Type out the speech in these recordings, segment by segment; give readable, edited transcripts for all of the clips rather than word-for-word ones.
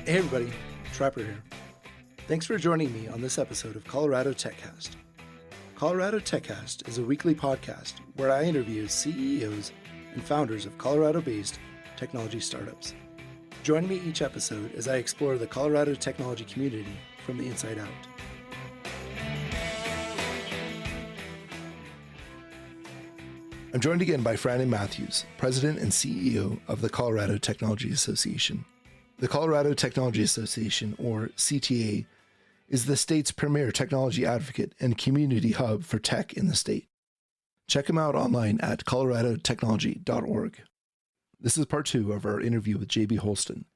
Hey everybody, Trapper here. Thanks for joining me on this episode of Colorado TechCast. Colorado TechCast is a weekly podcast where I interview CEOs and founders of Colorado-based technology startups. Join me each episode as I explore the Colorado technology community from the inside out. I'm joined again by Frannon Matthews, President and CEO of the Colorado Technology Association. The Colorado Technology Association, or CTA, is the state's premier technology advocate and community hub for tech in the state. Check them out online at coloradotechnology.org. This is part 2 of our interview with JB Holston.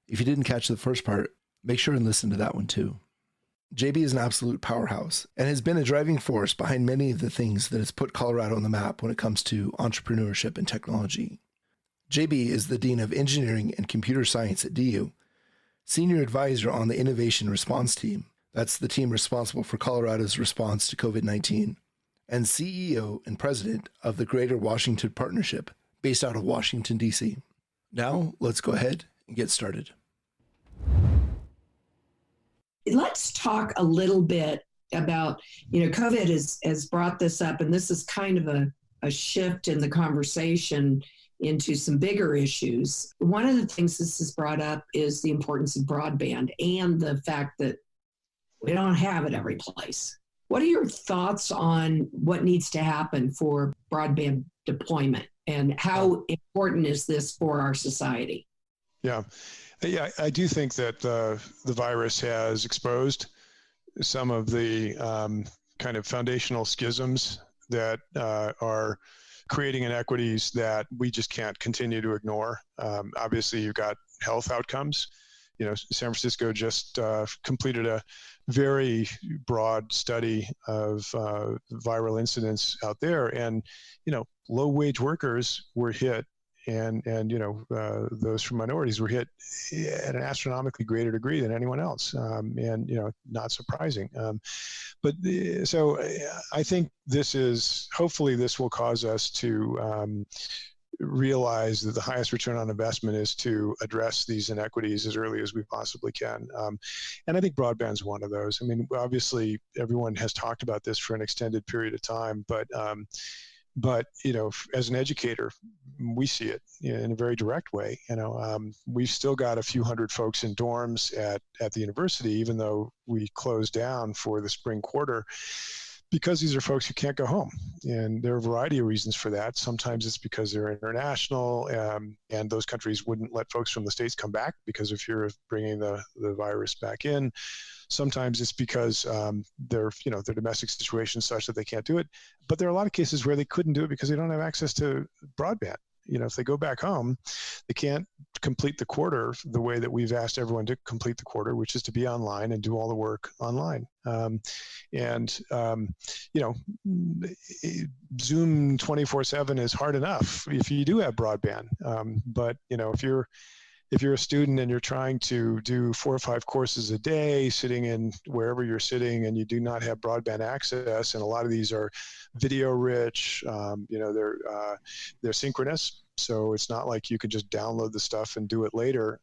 If you didn't catch the first part, make sure and listen to that one too. JB is an absolute powerhouse and has been a driving force behind many of the things that has put Colorado on the map when it comes to entrepreneurship and technology. JB is the Dean of Engineering and Computer Science at DU, Senior Advisor on the Innovation Response Team, that's the team responsible for Colorado's response to COVID-19, and CEO and President of the Greater Washington Partnership, based out of Washington, D.C. Now, let's go ahead and get started. Let's talk a little bit about, COVID has brought this up, and this is kind of a shift in the conversation into some bigger issues. One of the things this has brought up is the importance of broadband and the fact that we don't have it every place. What are your thoughts on what needs to happen for broadband deployment, and how important is this for our society? Yeah, I do think that the virus has exposed some of the kind of foundational schisms that are creating inequities that we just can't continue to ignore. Obviously, you've got health outcomes. San Francisco just completed a very broad study of viral incidents out there, and low-wage workers were hit, and those from minorities were hit at an astronomically greater degree than anyone else, and not surprising. So I think hopefully this will cause us to realize that the highest return on investment is to address these inequities as early as we possibly can. And I think broadband's one of those. I mean, obviously everyone has talked about this for an extended period of time, but as an educator, we see it in a very direct way. We've still got a few hundred folks in dorms at the university, even though we closed down for the spring quarter, because these are folks who can't go home. And there are a variety of reasons for that. Sometimes it's because they're international, and those countries wouldn't let folks from the States come back because of fear of bringing the virus back in. Sometimes it's because their domestic situation is such that they can't do it. But there are a lot of cases where they couldn't do it because they don't have access to broadband. If they go back home, they can't complete the quarter the way that we've asked everyone to complete the quarter, which is to be online and do all the work online. Zoom 24/7 is hard enough if you do have broadband. But if you're a student and you're trying to do 4 or 5 courses a day, sitting in wherever you're sitting, and you do not have broadband access, and a lot of these are video rich, they're synchronous. So it's not like you can just download the stuff and do it later.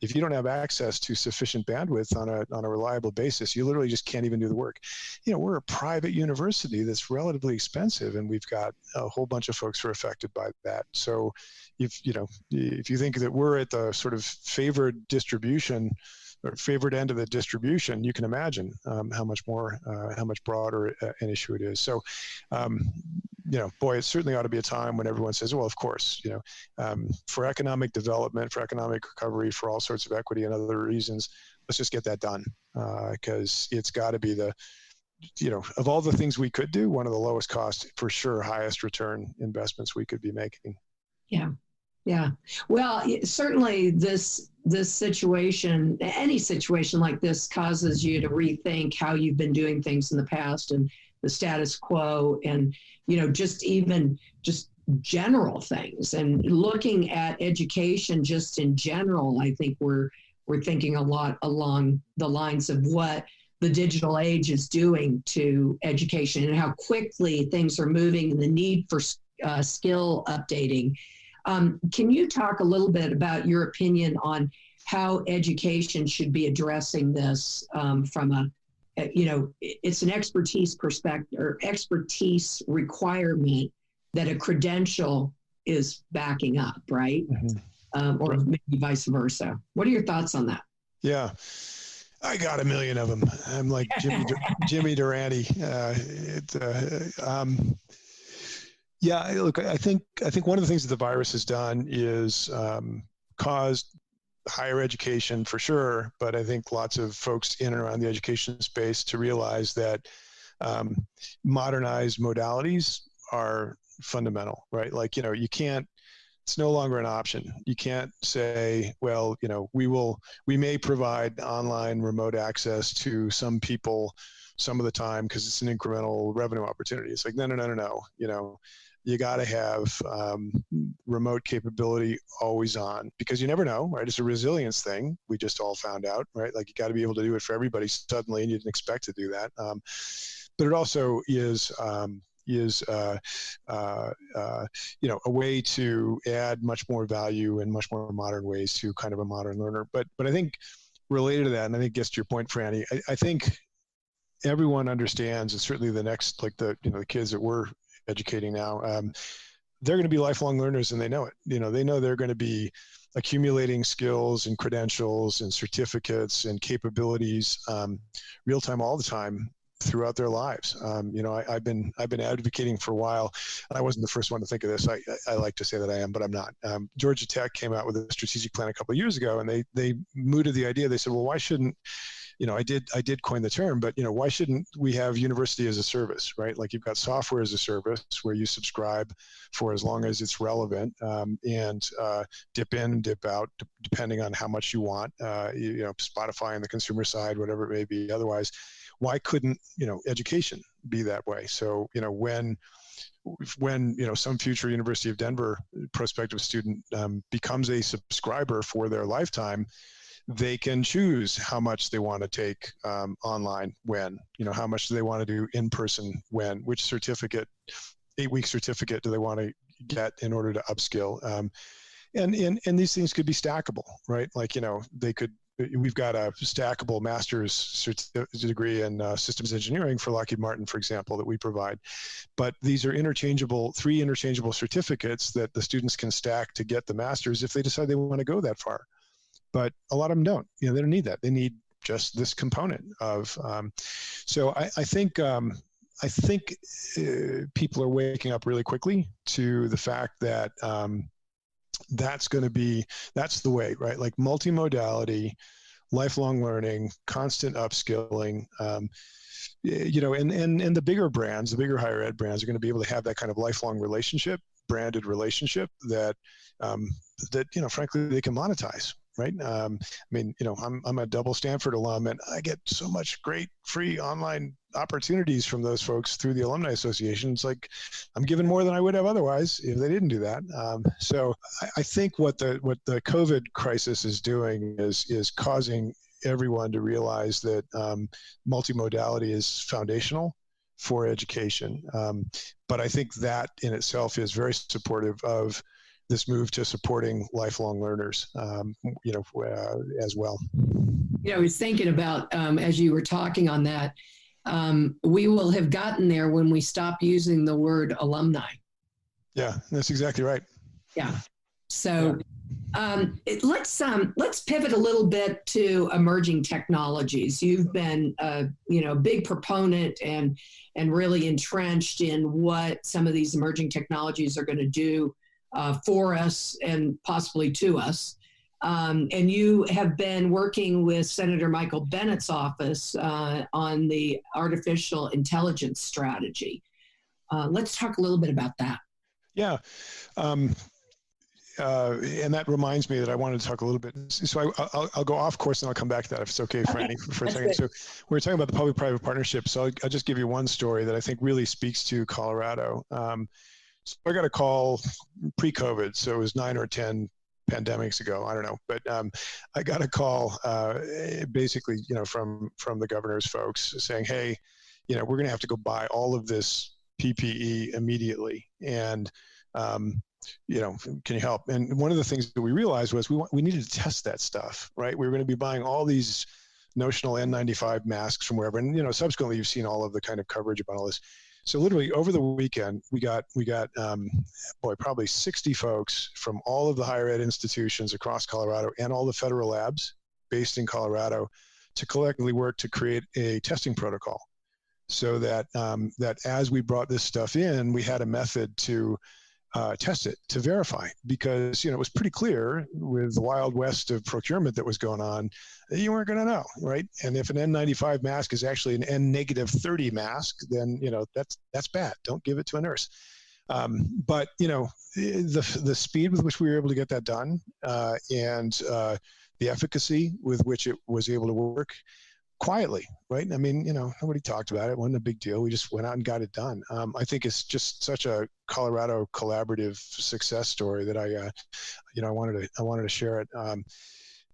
If you don't have access to sufficient bandwidth on a reliable basis, you literally just can't even do the work. We're a private university that's relatively expensive, and we've got a whole bunch of folks who are affected by that. So if you think that we're at the sort of favored distribution or favored end of the distribution, you can imagine how much broader an issue it is. So, it certainly ought to be a time when everyone says, well, of course, for economic development, for economic recovery, for all sorts of equity and other reasons, let's just get that done, because it's got to be of all the things we could do, one of the lowest cost, for sure, highest return investments we could be making. Yeah. Well, certainly this situation, any situation like this, causes you to rethink how you've been doing things in the past and the status quo, and just general things, and looking at education just in general. I think we're thinking a lot along the lines of what the digital age is doing to education and how quickly things are moving, and the need for skill updating. Can you talk a little bit about your opinion on how education should be addressing this from it's an expertise perspective or expertise requirement that a credential is backing up, right? Mm-hmm. Or maybe vice versa. What are your thoughts on that? Yeah, I got a million of them. I'm like Jimmy Durante. Yeah, look, I think one of the things that the virus has done is caused higher education for sure, but I think lots of folks in and around the education space to realize that modernized modalities are fundamental, right? Like, you can't, it's no longer an option. You can't say, well, we may provide online remote access to some people some of the time because it's an incremental revenue opportunity. It's like, no. You got to have remote capability always on, because you never know, right? It's a resilience thing. We just all found out, right? Like, you got to be able to do it for everybody suddenly, and you didn't expect to do that. But it also is a way to add much more value in much more modern ways to kind of a modern learner. But I think related to that, and I think gets to your point, Franny, I think everyone understands, and certainly the next, like the kids that we're educating now, they're going to be lifelong learners, and they know it. They know they're going to be accumulating skills and credentials and certificates and capabilities real time all the time throughout their lives. I've been advocating for a while, and I wasn't the first one to think of this. I like to say that I am, but I'm not. Georgia Tech came out with a strategic plan a couple of years ago, and they mooted the idea. They said, well, why shouldn't, I did coin the term, but why shouldn't we have university as a service, right? Like, you've got software as a service where you subscribe for as long as it's relevant, and dip in, dip out, depending on how much you want. Spotify on the consumer side, whatever it may be. Otherwise, why couldn't education be that way? So when some future University of Denver prospective student becomes a subscriber for their lifetime, they can choose how much they want to take online when, how much do they want to do in person when, which certificate, 8-week certificate do they want to get in order to upskill. And these things could be stackable, right? Like, we've got a stackable master's degree in systems engineering for Lockheed Martin, for example, that we provide. But these are 3 interchangeable certificates that the students can stack to get the master's if they decide they want to go that far. But a lot of them don't. They don't need that. They need just this component of. So I think people are waking up really quickly to the fact that that's the way, right? Like, multimodality, lifelong learning, constant upskilling. And the bigger brands, the bigger higher ed brands, are going to be able to have that kind of lifelong relationship, branded relationship that frankly, they can monetize. Right. I'm a double Stanford alum, and I get so much great free online opportunities from those folks through the Alumni Association. It's like I'm giving more than I would have otherwise if they didn't do that. So I think what the COVID crisis is doing is causing everyone to realize that multimodality is foundational for education. But I think that in itself is very supportive of this move to supporting lifelong learners, as well. I was thinking about, as you were talking on that, we will have gotten there when we stop using the word alumni. Yeah, that's exactly right. Yeah. So let's pivot a little bit to emerging technologies. You've been a big proponent and really entrenched in what some of these emerging technologies are going to do for us and possibly to us. And you have been working with Senator Michael Bennett's office on the artificial intelligence strategy. Let's talk a little bit about that. Yeah. And that reminds me that I wanted to talk a little bit. So I'll go off course and I'll come back to that if it's okay, Franny, for a second. Good. So we're talking about the public-private partnership. So I'll just give you one story that I think really speaks to Colorado. So I got a call pre-COVID, so it was 9 or 10 pandemics ago. I don't know, but I got a call basically, from the governor's folks saying, "Hey, we're going to have to go buy all of this PPE immediately, and can you help? And one of the things that we realized was we needed to test that stuff, right? We were going to be buying all these notional N95 masks from wherever. And, subsequently you've seen all of the kind of coverage about all this. So literally over the weekend, we got probably 60 folks from all of the higher ed institutions across Colorado and all the federal labs based in Colorado to collectively work to create a testing protocol, so that that as we brought this stuff in, we had a method to test it, to verify, because it was pretty clear with the Wild West of procurement that was going on, you weren't going to know, right? And if an N95 mask is actually an N-30 mask, then that's bad. Don't give it to a nurse. But the speed with which we were able to get that done, and the efficacy with which it was able to work quietly, right? I mean, nobody talked about it. It wasn't a big deal. We just went out and got it done. I think it's just such a Colorado collaborative success story that I wanted to share it.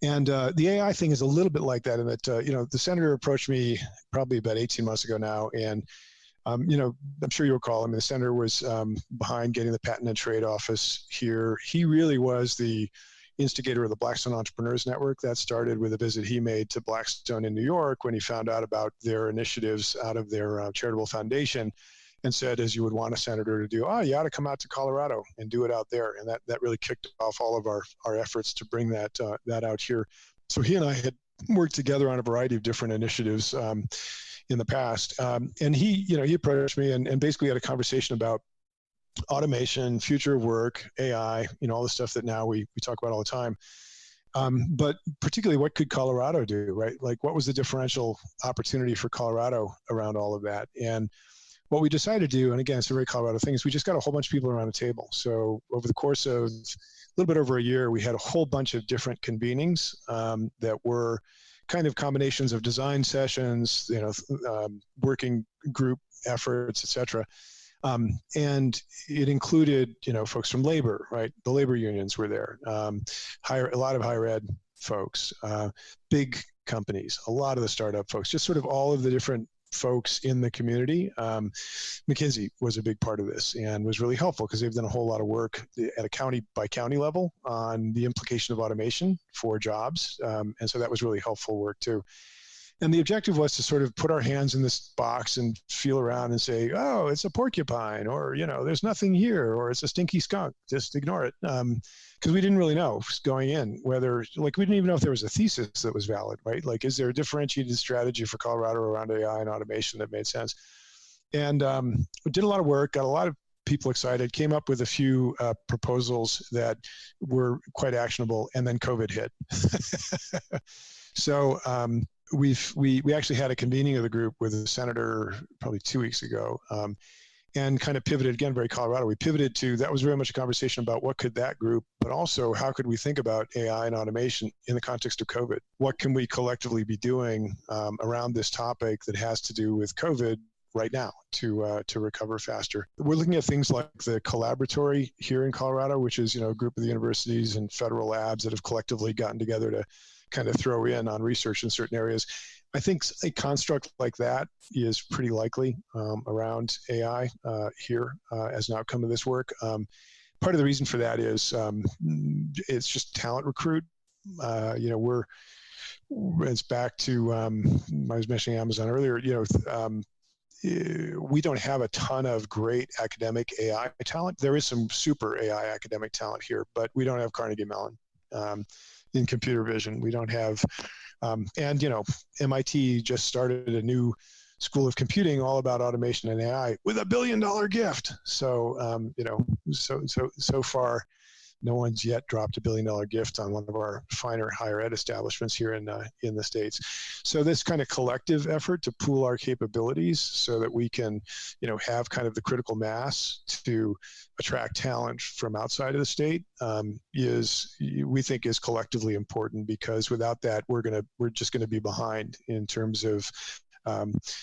And the AI thing is a little bit like that in that, the senator approached me probably about 18 months ago now. And, I'm sure you recall, the senator was behind getting the Patent and Trade Office here. He really was the instigator of the Blackstone Entrepreneurs Network. That started with a visit he made to Blackstone in New York when he found out about their initiatives out of their charitable foundation, and said, as you would want a senator to do, you ought to come out to Colorado and do it out there. And that really kicked off all of our efforts to bring that out here. So he and I had worked together on a variety of different initiatives in the past. And he approached me and basically had a conversation about automation, future of work, AI, all the stuff that now we talk about all the time. But particularly, what could Colorado do, right? Like, what was the differential opportunity for Colorado around all of that? And what we decided to do, and again, it's a very Colorado thing, is we just got a whole bunch of people around the table. So over the course of a little bit over a year, we had a whole bunch of different convenings that were kind of combinations of design sessions, working group efforts, et cetera. And it included, folks from labor, right? The labor unions were there, a lot of higher ed folks, big companies, a lot of the startup folks, just sort of all of the different folks in the community. McKinsey was a big part of this and was really helpful because they've done a whole lot of work at a county by county level on the implication of automation for jobs. And so that was really helpful work too. And the objective was to sort of put our hands in this box and feel around and say, oh, it's a porcupine, or, there's nothing here, or it's a stinky skunk, just ignore it. Because we didn't really know going in whether, we didn't even know if there was a thesis that was valid, right? Like, is there a differentiated strategy for Colorado around AI and automation that made sense? And we did a lot of work, got a lot of people excited, came up with a few proposals that were quite actionable, and then COVID hit. So, we actually had a convening of the group with the senator probably 2 weeks ago, and kind of pivoted again, very Colorado. We pivoted to, that was very much a conversation about what could that group, but also how could we think about AI and automation in the context of COVID? What can we collectively be doing around this topic that has to do with COVID right now to recover faster? We're looking at things like the Collaboratory here in Colorado, which is, a group of the universities and federal labs that have collectively gotten together to kind of throw in on research in certain areas. I think a construct like that is pretty likely around AI here as an outcome of this work. Part of the reason for that is it's just talent recruit. It's back to, I was mentioning Amazon earlier, we don't have a ton of great academic AI talent. There is some super AI academic talent here, but we don't have Carnegie Mellon. In computer vision, we don't have, MIT just started a new school of computing all about automation and AI with $1 billion gift. So, so far, no one's yet dropped $1 billion gift on one of our finer higher ed establishments here in the States. So this kind of collective effort to pool our capabilities so that we can, have kind of the critical mass to attract talent from outside of the state we think is collectively important, because without that, we're just gonna be behind in terms of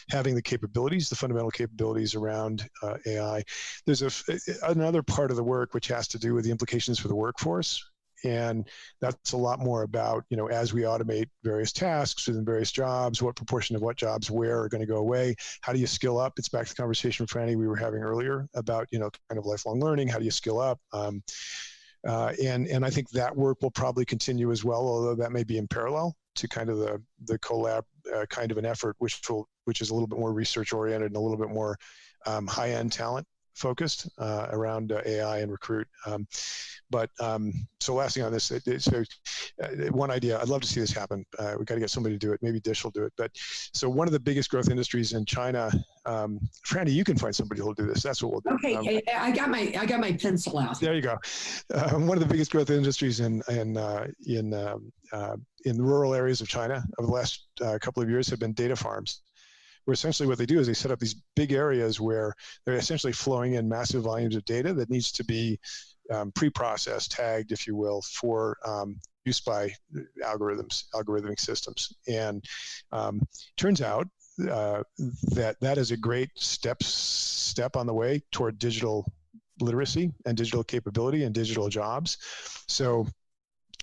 having the capabilities, the fundamental capabilities around AI. There's another part of the work which has to do with the implications for the workforce. And that's a lot more about, as we automate various tasks within various jobs, what proportion of what jobs where are going to go away. How do you skill up? It's back to the conversation, Franny, we were having earlier about, kind of lifelong learning. How do you skill up? And I think that work will probably continue as well, although that may be in parallel to kind of the collab kind of an effort, which is a little bit more research oriented and a little bit more high-end talent focused around AI and recruit. So last thing on this, one idea, I'd love to see this happen. We got to get somebody to do it. Maybe Dish will do it. But so one of the biggest growth industries in China, Franny, you can find somebody who'll do this. That's what we'll do. Okay, I got my pencil out. There you go. One of the biggest growth industries in rural areas of China over the last couple of years have been data farms, where essentially what they do is they set up these big areas where they're essentially flowing in massive volumes of data that needs to be pre-processed, tagged, if you will, for use by algorithmic systems. And turns out that is a great step on the way toward digital literacy and digital capability and digital jobs. So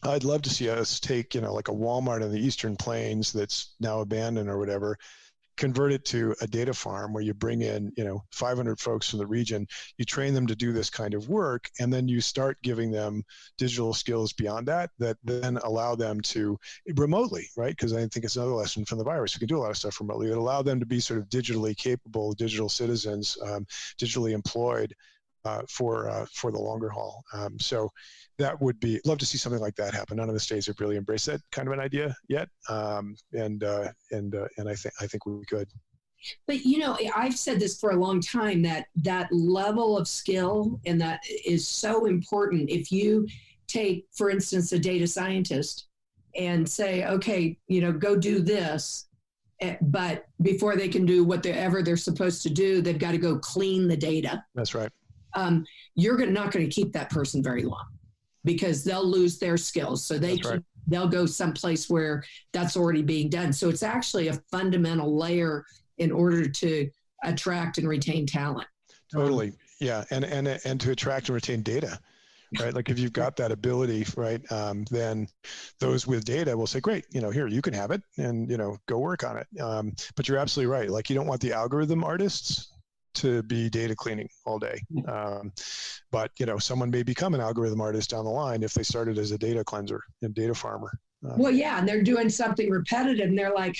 I'd love to see us take, like a Walmart in the Eastern Plains that's now abandoned or whatever, convert it to a data farm where you bring in, 500 folks from the region, you train them to do this kind of work, and then you start giving them digital skills beyond that then allow them to remotely, right? Because I think it's another lesson from the virus. We can do a lot of stuff remotely that allow them to be sort of digitally capable, digital citizens, digitally employed for the longer haul. So that would be, love to see something like that happen. None of the states have really embraced that kind of an idea yet. And I think we could. But, I've said this for a long time, that level of skill, and that is so important. If you take, for instance, a data scientist and say, okay, go do this, but before they can do whatever they're supposed to do, they've got to go clean the data. That's right. You're not going to keep that person very long, because they'll lose their skills. So they'll go someplace where that's already being done. So it's actually a fundamental layer in order to attract and retain talent. Totally. Yeah. And to attract and retain data, right? Like if you've got that ability, right, then those with data will say, great, here, you can have it and, go work on it. But you're absolutely right. Like you don't want the algorithm artists to be data cleaning all day. But, someone may become an algorithm artist down the line if they started as a data cleanser and data farmer. Well, yeah, and they're doing something repetitive and they're like,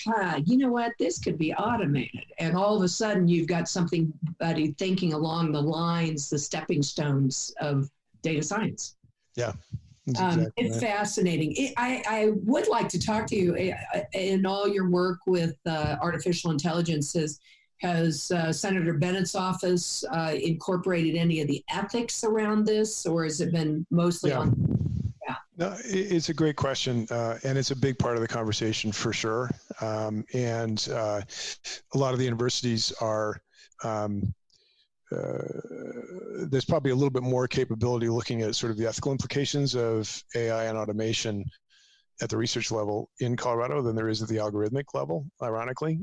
you know what, this could be automated. And all of a sudden you've got somebody thinking along the lines, the stepping stones of data science. Yeah. It's fascinating. I would like to talk to you in all your work with artificial intelligence. Has Senator Bennett's office incorporated any of the ethics around this, or has it been mostly on? Yeah. No, it's a great question, and it's a big part of the conversation for sure. And a lot of the universities are, there's probably a little bit more capability looking at sort of the ethical implications of AI and automation at the research level in Colorado than there is at the algorithmic level, ironically.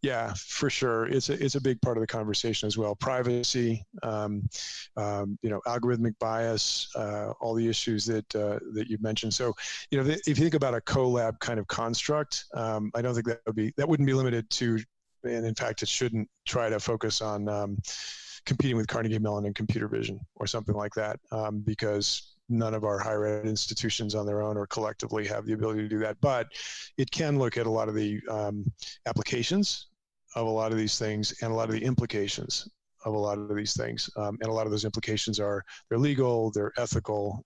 Yeah, for sure, it's a big part of the conversation as well. Privacy, algorithmic bias, all the issues that you mentioned. So, if you think about a collab kind of construct, I don't think that wouldn't be limited to, and in fact, it shouldn't try to focus on competing with Carnegie Mellon and computer vision or something like that, because none of our higher ed institutions on their own or collectively have the ability to do that. But it can look at a lot of the applications of a lot of these things and a lot of the implications of a lot of these things. And a lot of those implications they're legal, they're ethical,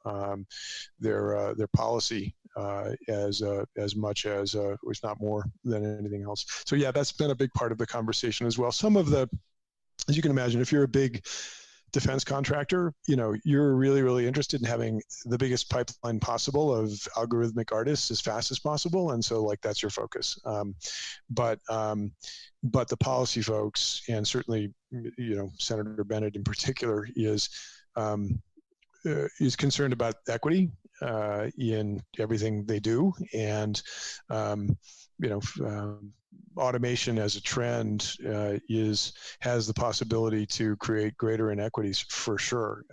they're policy as much as, if not more than anything else. So yeah, that's been a big part of the conversation as well. Some of as you can imagine, if you're a big defense contractor, you're really, really interested in having the biggest pipeline possible of algorithmic artists as fast as possible. And so that's your focus. But the policy folks, and certainly, Senator Bennett in particular is concerned about equity in everything they do. And, automation as a trend has the possibility to create greater inequities for sure.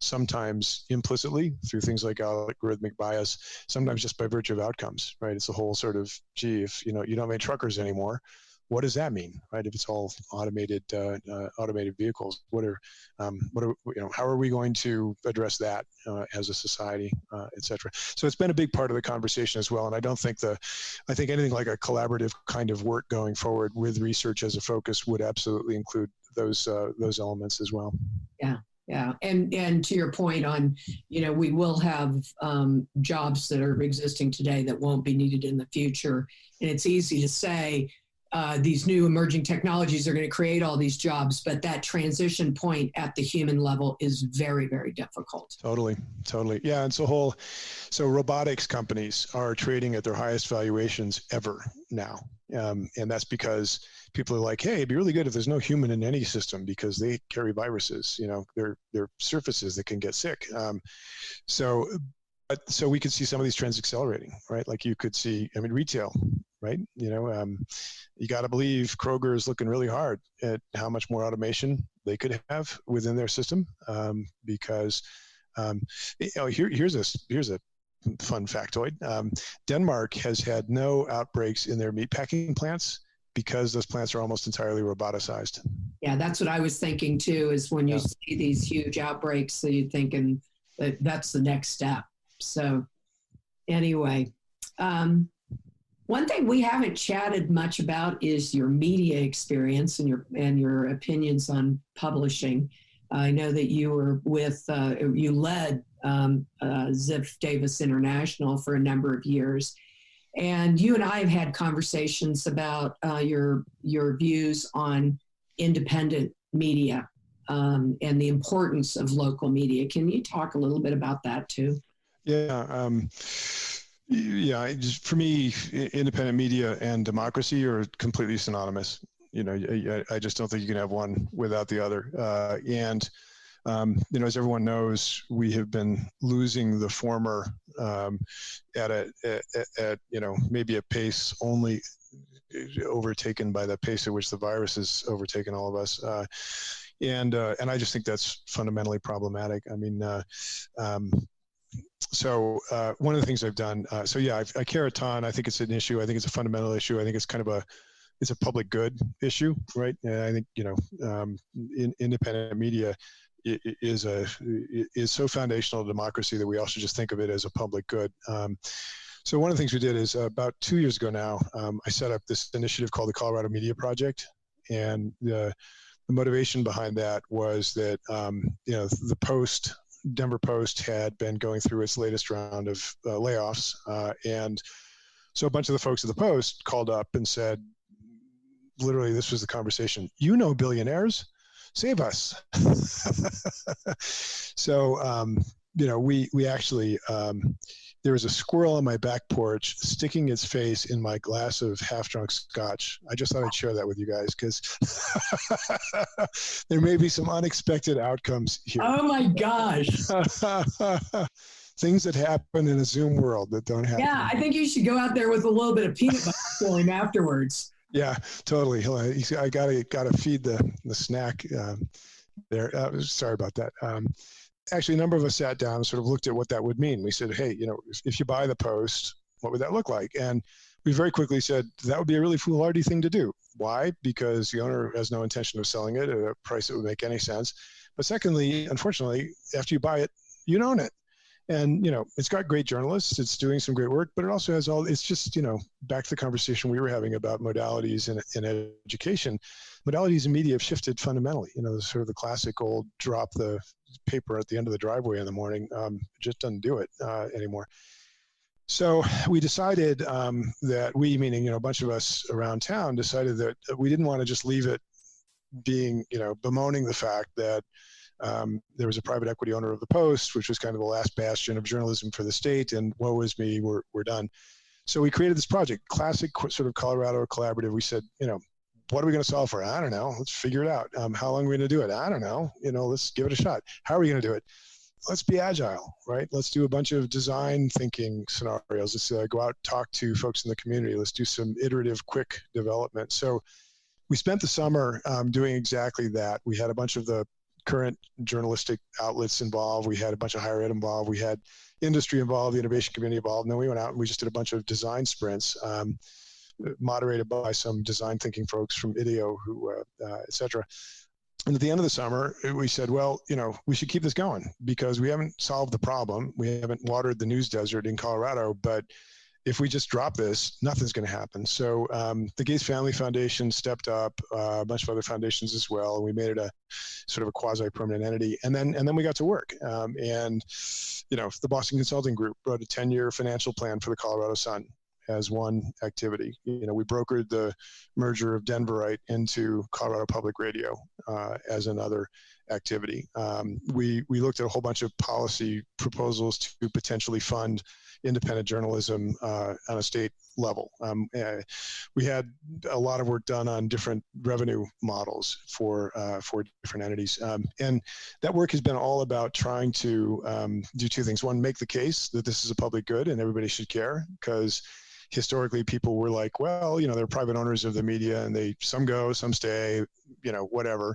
Sometimes implicitly through things like algorithmic bias, sometimes just by virtue of outcomes, right? It's a whole sort of, gee, if you don't make truckers anymore, what does that mean, right? If it's all automated vehicles, how are we going to address that as a society, et cetera? So it's been a big part of the conversation as well. And I don't think I think anything like a collaborative kind of work going forward with research as a focus would absolutely include those elements as well. Yeah. Yeah. And to your point on, we will have jobs that are existing today that won't be needed in the future. And it's easy to say, these new emerging technologies are going to create all these jobs, but that transition point at the human level is very, very difficult. Totally. Yeah. And so robotics companies are trading at their highest valuations ever now. And that's because people are like, hey, it'd be really good if there's no human in any system because they carry viruses, they're surfaces that can get sick. So we could see some of these trends accelerating, right? Like you could see, retail, right? You got to believe Kroger is looking really hard at how much more automation they could have within their system, because here's a fun factoid. Denmark has had no outbreaks in their meatpacking plants because those plants are almost entirely roboticized. Yeah, that's what I was thinking too, is when you see these huge outbreaks, so you're thinking that that's the next step. So anyway, one thing we haven't chatted much about is your media experience and your opinions on publishing. I know that you were you led Ziff Davis International for a number of years, and you and I have had conversations about your views on independent media and the importance of local media. Can you talk a little bit about that too? Yeah. For me, independent media and democracy are completely synonymous. I just don't think you can have one without the other. As everyone knows, we have been losing the former at maybe a pace only overtaken by the pace at which the virus has overtaken all of us. And I just think that's fundamentally problematic. So one of the things I've done, I care a ton. I think it's an issue. I think it's a fundamental issue. I think it's kind of it's a public good issue, right? And I think, independent media is so foundational to democracy that we also just think of it as a public good. So one of the things we did is about 2 years ago now, I set up this initiative called the Colorado Media Project. And the motivation behind that was that, the Denver Post had been going through its latest round of layoffs. And so a bunch of the folks at the Post called up and said, literally, this was the conversation, billionaires, save us. So, we actually, there was a squirrel on my back porch sticking its face in my glass of half-drunk scotch. I just thought I'd share that with you guys because there may be some unexpected outcomes here. Oh my gosh. Things that happen in a Zoom world that don't happen. Yeah, I think you should go out there with a little bit of peanut butter for him afterwards. Yeah, totally. I gotta feed the snack there. Sorry about that. Actually, a number of us sat down and sort of looked at what that would mean. We said, hey, if you buy the Post, what would that look like? And we very quickly said that would be a really foolhardy thing to do. Why? Because the owner has no intention of selling it at a price that would make any sense. But secondly, unfortunately, after you buy it, you own it. And, it's got great journalists. It's doing some great work, but it also has it's just, back to the conversation we were having about modalities in education. Modalities in media have shifted fundamentally. Sort of the classic old drop the paper at the end of the driveway in the morning just doesn't do it anymore. So we decided that meaning a bunch of us around town, decided that we didn't want to just leave it being, bemoaning the fact that there was a private equity owner of the Post, which was kind of the last bastion of journalism for the state, and woe is me, we're done. So we created this project, classic sort of Colorado collaborative. We said, what are we going to solve for? I don't know. Let's figure it out. How long are we going to do it? I don't know. Let's give it a shot. How are we going to do it? let's be agile, right? Let's do a bunch of design thinking scenarios. Let's go out, talk to folks in the community. Let's do some iterative, quick development. So we spent the summer doing exactly that. We had a bunch of the current journalistic outlets involved. We had a bunch of higher ed involved. We had industry involved, the innovation community involved. And then we went out and we just did a bunch of design sprints, moderated by some design thinking folks from IDEO, et cetera. And at the end of the summer, we said, well, we should keep this going because we haven't solved the problem. We haven't watered the news desert in Colorado, but if we just drop this, nothing's going to happen. So the Gates Family Foundation stepped up, a bunch of other foundations as well, and we made it a sort of a quasi-permanent entity. And then we got to work. And the Boston Consulting Group wrote a 10-year financial plan for the Colorado Sun as one activity. We brokered the merger of Denverite into Colorado Public Radio as another activity. We looked at a whole bunch of policy proposals to potentially fund independent journalism on a state level. We had a lot of work done on different revenue models for different entities. And that work has been all about trying to do two things. One, make the case that this is a public good and everybody should care, because historically people were like, well, they're private owners of the media and some go, some stay, whatever.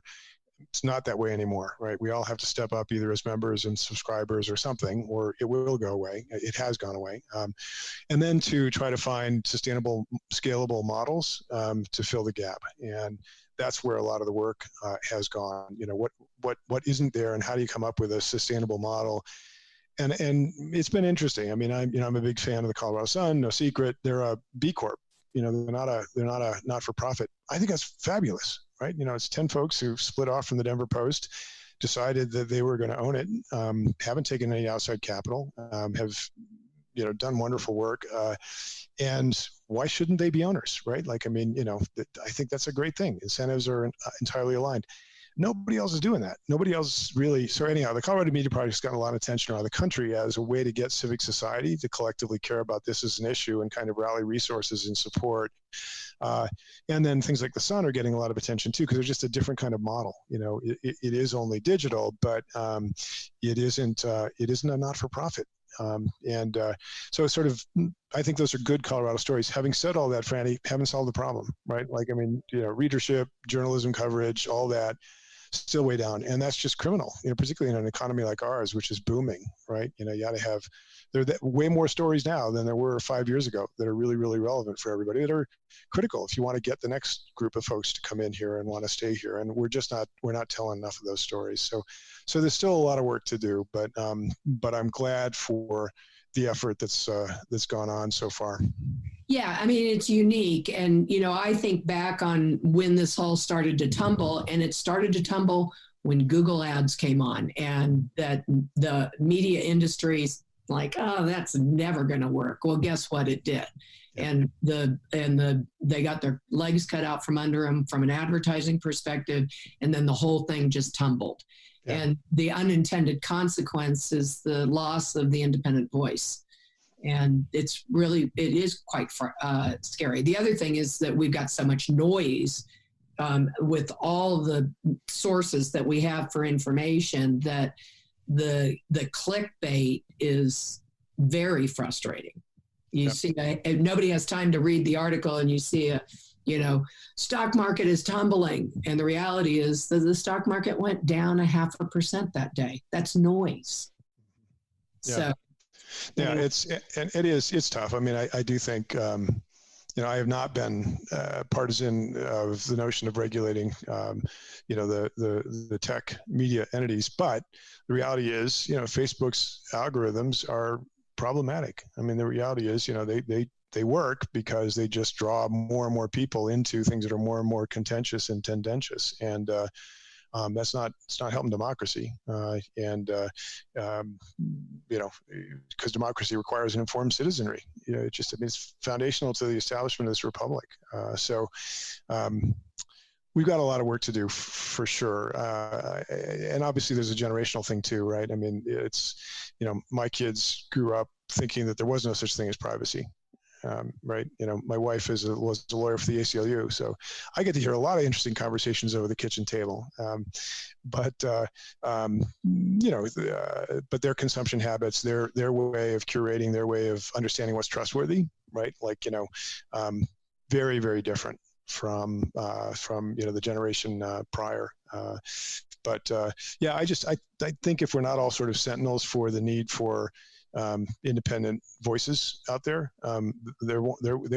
It's not that way anymore, right? We all have to step up either as members and subscribers or something, or it will go away. It has gone away. And then to try to find sustainable, scalable models to fill the gap. And that's where a lot of the work has gone. What isn't there, and how do you come up with a sustainable model? And it's been interesting. I mean, I'm a big fan of the Colorado Sun. No secret, they're a B Corp. They're not a not-for-profit. I think that's fabulous, right? It's 10 folks who split off from the Denver Post, decided that they were going to own it, haven't taken any outside capital, have done wonderful work, and why shouldn't they be owners, right? I think that's a great thing. Incentives are entirely aligned. Nobody else is doing that. Nobody else really. So anyhow, the Colorado Media Project's gotten a lot of attention around the country as a way to get civic society to collectively care about this as an issue and kind of rally resources and support. And then things like the Sun are getting a lot of attention too, because they're just a different kind of model. It is only digital, but it isn't a not-for-profit. So it's sort of, I think those are good Colorado stories. Having said all that, Franny, haven't solved the problem, right? Readership, journalism coverage, all that, still way down. And that's just criminal, particularly in an economy like ours, which is booming, right? You got to have, there are way more stories now than there were 5 years ago that are really, really relevant for everybody, that are critical if you want to get the next group of folks to come in here and want to stay here. And we're not telling enough of those stories. So there's still a lot of work to do, but I'm glad for the effort that's gone on so far. Yeah, I mean, it's unique. And, I think back on when this all started to tumble, and it started to tumble when Google ads came on, and that the media industry's like, oh, that's never going to work. Well, guess what? It did. Yeah. And they got their legs cut out from under them from an advertising perspective. And then the whole thing just tumbled. Yeah. And the unintended consequence is the loss of the independent voice. And it is quite scary. The other thing is that we've got so much noise with all the sources that we have for information that the clickbait is very frustrating. You see, nobody has time to read the article, and you see stock market is tumbling. And the reality is that the stock market went down 0.5% that day. That's noise. Yeah. So, yeah, it's tough. I mean, I do think, I have not been partisan of the notion of regulating, the tech media entities, but the reality is, Facebook's algorithms are problematic. I mean, the reality is, they work because they just draw more and more people into things that are more and more contentious and tendentious, and it's not helping democracy. Because democracy requires an informed citizenry. It's foundational to the establishment of this republic. So we've got a lot of work to do for sure. And obviously there's a generational thing too, right? I mean, it's, my kids grew up thinking that there was no such thing as privacy. right? My wife was a lawyer for the ACLU, so I get to hear a lot of interesting conversations over the kitchen table. But their consumption habits, their way of curating, their way of understanding what's trustworthy, right? Like, very, very different from the generation prior. I think if we're not all sort of sentinels for the need for independent voices out there, they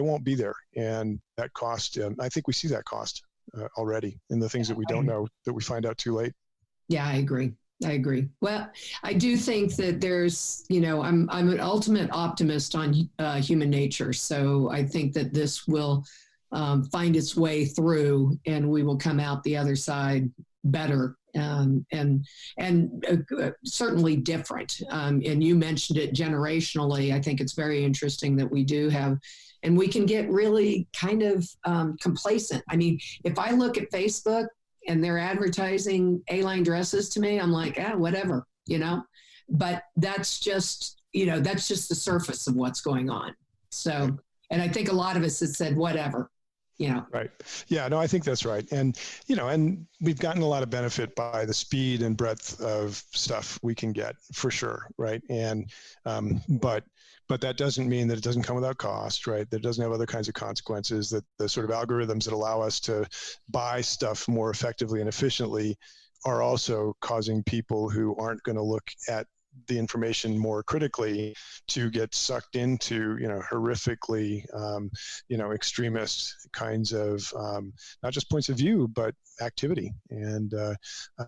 won't be there, and that cost. I think we see that cost already in the things that we don't know that we find out too late. Yeah, I agree. Well, I do think that there's, I'm an ultimate optimist on human nature, so I think that this will find its way through, and we will come out the other side better. And certainly different. And you mentioned it generationally. I think it's very interesting that we do have, and we can get really kind of complacent. I mean, if I look at Facebook and they're advertising A-line dresses to me, I'm like, whatever, but that's just the surface of what's going on. So, and I think a lot of us have said, whatever. Right. Yeah, no, I think that's right. And, and we've gotten a lot of benefit by the speed and breadth of stuff we can get, for sure. Right. And, but that doesn't mean that it doesn't come without cost, right? That it doesn't have other kinds of consequences, that the sort of algorithms that allow us to buy stuff more effectively and efficiently are also causing people who aren't going to look at the information more critically to get sucked into, horrifically, extremist kinds of, not just points of view, but activity. And,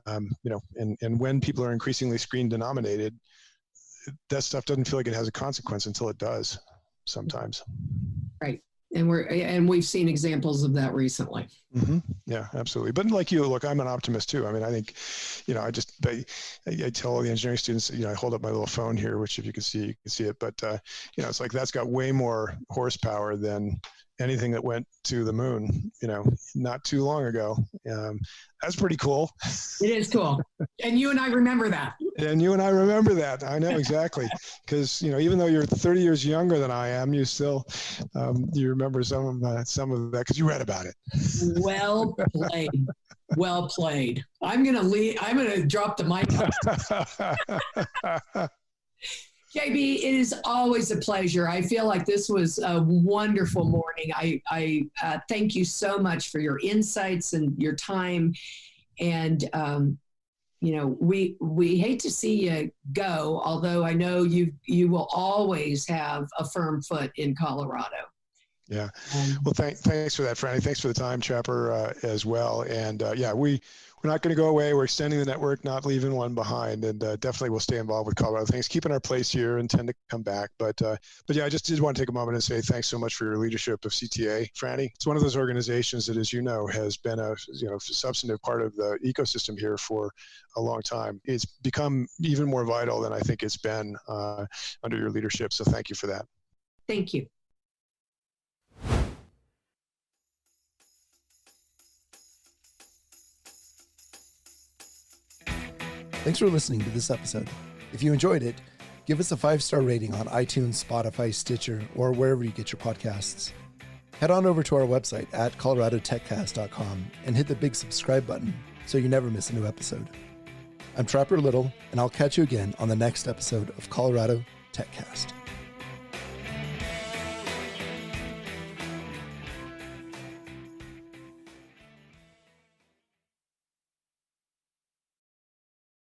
and when people are increasingly screen denominated, that stuff doesn't feel like it has a consequence until it does sometimes. Right. And we've seen examples of that recently. Mm-hmm. Yeah, absolutely. But like you, look, I'm an optimist too. I mean, I think, I tell all the engineering students, I hold up my little phone here, which if you can see, you can see it. But, it's like that's got way more horsepower than anything that went to the moon, not too long ago. That's pretty cool. It is cool. And you and I remember that. I know exactly. Because, even though you're 30 years younger than I am, you still, you remember some of that because you read about it. Well played. I'm going to drop the mic. JB, it is always a pleasure. I feel like this was a wonderful morning. I thank you so much for your insights and your time. And, we hate to see you go, although I know you will always have a firm foot in Colorado. Yeah. Well, thanks for that, Franny. Thanks for the time, Trapper, as well. And we're not going to go away. We're extending the network, not leaving one behind, and definitely we'll stay involved with Colorado things, keeping our place here and tend to come back. But yeah, I just did want to take a moment and say thanks so much for your leadership of CTA, Franny. It's one of those organizations that, as you know, has been a substantive part of the ecosystem here for a long time. It's become even more vital than I think it's been under your leadership. So thank you for that. Thank you. Thanks for listening to this episode. If you enjoyed it, give us a 5-star rating on iTunes, Spotify, Stitcher, or wherever you get your podcasts. Head on over to our website at coloradotechcast.com and hit the big subscribe button so you never miss a new episode. I'm Trapper Little, and I'll catch you again on the next episode of Colorado TechCast.